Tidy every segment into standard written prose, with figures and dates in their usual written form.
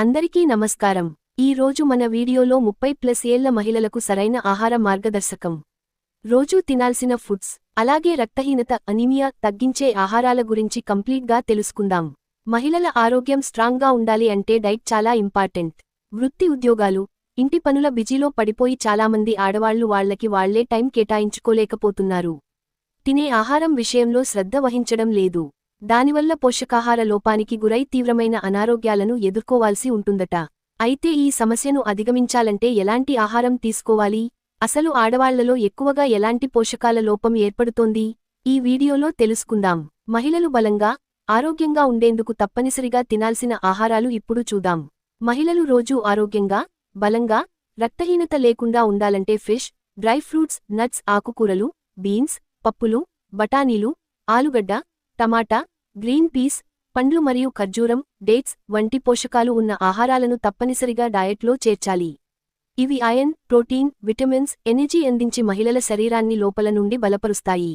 అందరికీ నమస్కారం. ఈ రోజు మన వీడియోలో 30+ ఏళ్ల మహిళలకు సరైన ఆహార మార్గదర్శకం, రోజూ తినాల్సిన ఫుడ్స్, అలాగే రక్తహీనత అనీమియా తగ్గించే ఆహారాల గురించి కంప్లీట్గా తెలుసుకుందాం. మహిళల ఆరోగ్యం స్ట్రాంగ్గా ఉండాలి అంటే డైట్ చాలా ఇంపార్టెంట్. వృత్తి ఉద్యోగాలు, ఇంటి పనుల బిజీలో పడిపోయి చాలామంది ఆడవాళ్లు వాళ్లకి వాళ్లే టైం కేటాయించుకోలేకపోతున్నారు. తినే ఆహారం విషయంలో శ్రద్ధ వహించడం లేదు. దానివల్ల పోషకాహార లోపానికి గురై తీవ్రమైన అనారోగ్యాలను ఎదుర్కోవాల్సి ఉంటుందట. అయితే ఈ సమస్యను అధిగమించాలంటే ఎలాంటి ఆహారం తీసుకోవాలి? అసలు ఆడవాళ్లలో ఎక్కువగా ఎలాంటి పోషకాల లోపం ఏర్పడుతోంది? ఈ వీడియోలో తెలుసుకుందాం. మహిళలు బలంగా, ఆరోగ్యంగా ఉండేందుకు తప్పనిసరిగా తినాల్సిన ఆహారాలు ఇప్పుడు చూద్దాం. మహిళలు రోజూ ఆరోగ్యంగా, బలంగా, రక్తహీనత లేకుండా ఉండాలంటే ఫిష్, డ్రై ఫ్రూట్స్, నట్స్, ఆకుకూరలు, బీన్స్, పప్పులు, బఠానీలు, ఆలుగడ్డ, టమాటా, గ్రీన్ పీస్, పండ్లు మరియు ఖర్జూరం, డేట్స్ వంటి పోషకాలు ఉన్న ఆహారాలను తప్పనిసరిగా డయట్లో చేర్చాలి. ఇవి ఐరన్, ప్రోటీన్, విటమిన్స్, ఎనర్జీ అందించి మహిళల శరీరాన్ని లోపల నుండి బలపరుస్తాయి.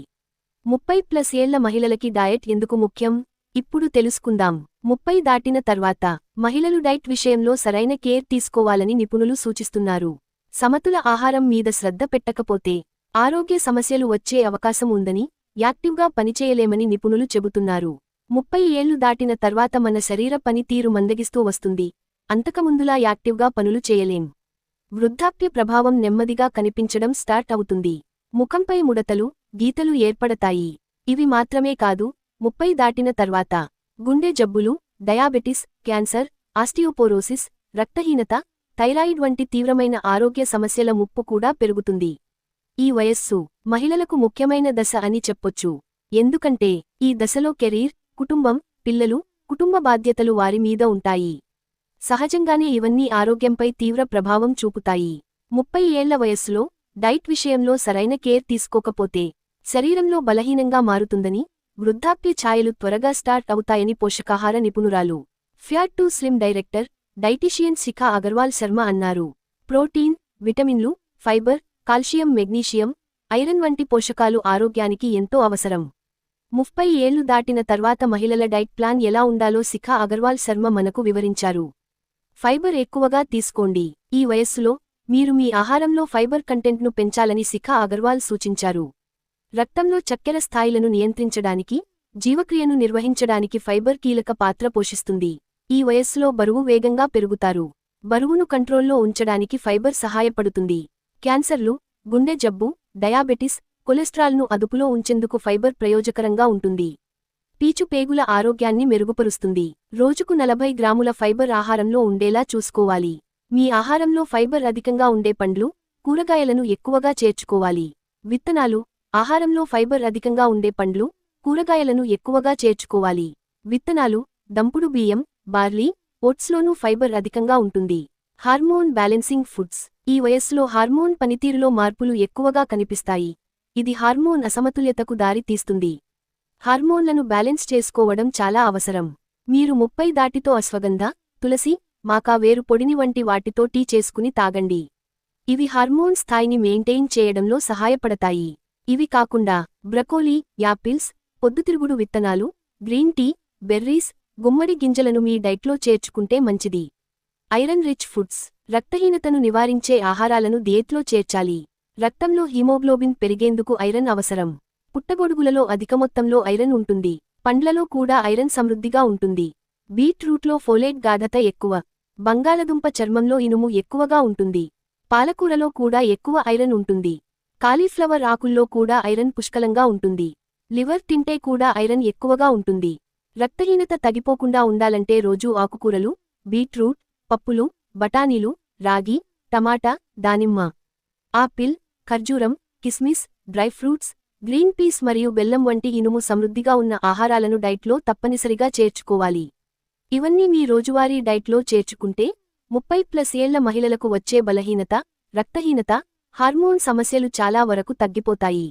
30+ ఏళ్ల మహిళలకి డయట్ ఎందుకు ముఖ్యం? ఇప్పుడు తెలుసుకుందాం. 30 దాటిన తర్వాత మహిళలు డైట్ విషయంలో సరైన కేర్ తీసుకోవాలని నిపుణులు సూచిస్తున్నారు. సమతుల ఆహారం మీద శ్రద్ధ పెట్టకపోతే ఆరోగ్య సమస్యలు వచ్చే అవకాశం ఉందని, యాక్టివ్గా పనిచేయలేమని నిపుణులు చెబుతున్నారు. 30 ఏళ్లు దాటిన తర్వాత మన శరీర పనితీరు మందగిస్తూ వస్తుంది. అంతకుముందులా యాక్టివ్గా పనులు చేయలేం. వృద్ధాప్య ప్రభావం నెమ్మదిగా కనిపించడం స్టార్ట్ అవుతుంది. ముఖంపై ముడతలు, గీతలు ఏర్పడతాయి. ఇవి మాత్రమే కాదు, 30 దాటిన తర్వాత గుండె జబ్బులు, డయాబెటిస్, క్యాన్సర్, ఆస్టియోపోరోసిస్, రక్తహీనత, థైరాయిడ్ వంటి తీవ్రమైన ఆరోగ్య సమస్యల ముప్పు కూడా పెరుగుతుంది. ఈ వయస్సు మహిళలకు ముఖ్యమైన దశ అని చెప్పొచ్చు. ఎందుకంటే ఈ దశలో కెరీర్, కుటుంబం, పిల్లలు, కుటుంబ బాధ్యతలు వారి మీద ఉంటాయి. సహజంగానే ఇవన్నీ ఆరోగ్యంపై తీవ్ర ప్రభావం చూపుతాయి. 30 ఏళ్ల వయస్సులో డైట్ విషయంలో సరైన కేర్ తీసుకోకపోతే శరీరంలో బలహీనంగా మారుతుందని, వృద్ధాప్య ఛాయలు త్వరగా స్టార్ట్ అవుతాయని పోషకాహార నిపుణురాలు, fat to slim director, dietitian Shikha Agarwal Sharma అన్నారు. ప్రోటీన్, విటమిన్లు, ఫైబర్, కాల్షియం, మెగ్నీషియం, ఐరన్ వంటి పోషకాలు ఆరోగ్యానికి ఎంతో అవసరం. 30 ఏళ్లు దాటిన తర్వాత మహిళల డైట్ ప్లాన్ ఎలా ఉండాలో శిఖా అగర్వాల్ శర్మ మనకు వివరించారు. ఫైబర్ ఎక్కువగా తీసుకోండి. ఈ వయస్సులో మీరు మీ ఆహారంలో ఫైబర్ కంటెంట్ను పెంచాలని శిఖా అగర్వాల్ సూచించారు. రక్తంలో చక్కెర స్థాయిలను నియంత్రించడానికి, జీవక్రియను నిర్వహించడానికి ఫైబర్ కీలక పాత్ర పోషిస్తుంది. ఈ వయస్సులో బరువు వేగంగా పెరుగుతారు. బరువును కంట్రోల్లో ఉంచడానికి ఫైబర్ సహాయపడుతుంది. క్యాన్సర్లు, గుండె జబ్బు, డయాబెటిస్, కొలెస్ట్రాల్ను అదుపులో ఉంచేందుకు ఫైబర్ ప్రయోజకరంగా ఉంటుంది. పీచు పేగుల ఆరోగ్యాన్ని మెరుగుపరుస్తుంది. రోజుకు 40 గ్రాముల ఫైబర్ ఆహారంలో ఉండేలా చూసుకోవాలి. మీ ఆహారంలో ఫైబర్ అధికంగా ఉండే పండ్లు, కూరగాయలను ఎక్కువగా చేర్చుకోవాలి. విత్తనాలు, ఆహారంలో ఫైబర్ అధికంగా ఉండే పండ్లు, కూరగాయలను ఎక్కువగా చేర్చుకోవాలి. విత్తనాలు, దంపుడు బియ్యం, బార్లీ, ఓట్స్లోనూ ఫైబర్ అధికంగా ఉంటుంది. Hormone balancing foods. ఈ వయస్సులో హార్మోన్ పనితీరులో మార్పులు ఎక్కువగా కనిపిస్తాయి. ఇది హార్మోన్ అసమతుల్యతకు దారి తీస్తుంది. హార్మోన్లను బ్యాలెన్స్ చేసుకోవడం చాలా అవసరం. మీరు 30 దాటితో అశ్వగంధ, తులసి, మాకా వేరు పొడిని వంటి వాటితో టీ చేసుకుని తాగండి. ఇవి హార్మోన్ స్థాయిని మెయింటైన్ చేయడంలో సహాయపడతాయి. ఇవి కాకుండా బ్రకోలీ, యాపిల్స్, పొద్దుతిరుగుడు విత్తనాలు, గ్రీన్ టీ, బెర్రీస్, గుమ్మడి గింజలను మీ డైట్లో చేర్చుకుంటే మంచిది. Iron rich foods. రక్తహీనతను నివారించే ఆహారాలను డైట్లో చేర్చాలి. రక్తంలో హీమోగ్లోబిన్ పెరిగేందుకు ఐరన్ అవసరం. పుట్టగొడుగులలో అధిక మొత్తంలో ఐరన్ ఉంటుంది. పండ్లలో కూడా ఐరన్ సమృద్ధిగా ఉంటుంది. బీట్రూట్లో ఫోలేట్ గాఢత ఎక్కువ. బంగాళదుంప చర్మంలో ఇనుము ఎక్కువగా ఉంటుంది. పాలకూరలో కూడా ఎక్కువ ఐరన్ ఉంటుంది. కాలీఫ్లవర్ ఆకుల్లో కూడా ఐరన్ పుష్కలంగా ఉంటుంది. లివర్ తింటే కూడా ఐరన్ ఎక్కువగా ఉంటుంది. రక్తహీనత తగ్గిపోకుండా ఉండాలంటే రోజూ ఆకుకూరలు, బీట్రూట్, పప్పులు, బఠానీలు, రాగి, టమాటా, దానిమ్మ, ఆపిల్, ఖర్జూరం, కిస్మిస్, డ్రై ఫ్రూట్స్, గ్రీన్ పీస్ మరియు బెల్లం వంటి ఇనుము సమృద్ధిగా ఉన్న ఆహారాలను డైట్లో తప్పనిసరిగా చేర్చుకోవాలి. ఇవన్నీ మీ రోజువారీ డైట్లో చేర్చుకుంటే 30+ ఏళ్ల మహిళలకు వచ్చే బలహీనత, రక్తహీనత, హార్మోన్ సమస్యలు చాలా వరకు తగ్గిపోతాయి.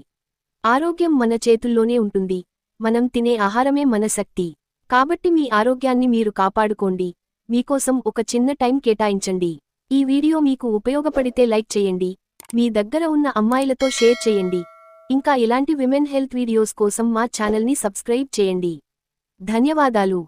ఆరోగ్యం మన చేతుల్లోనే ఉంటుంది. మనం తినే ఆహారమే మన శక్తి. కాబట్టి మీ ఆరోగ్యాన్ని మీరు కాపాడుకోండి. మీకోసం ఒక చిన్న టైం కేటాయించండి. ఈ వీడియో మీకు ఉపయోగపడితే లైక్ చేయండి. మీ దగ్గర ఉన్న అమ్మాయిలతో షేర్ చేయండి. ఇంకా ఇలాంటి విమెన్ హెల్త్ వీడియోస్ కోసం మా ఛానల్ని సబ్స్క్రైబ్ చేయండి. ధన్యవాదాలు.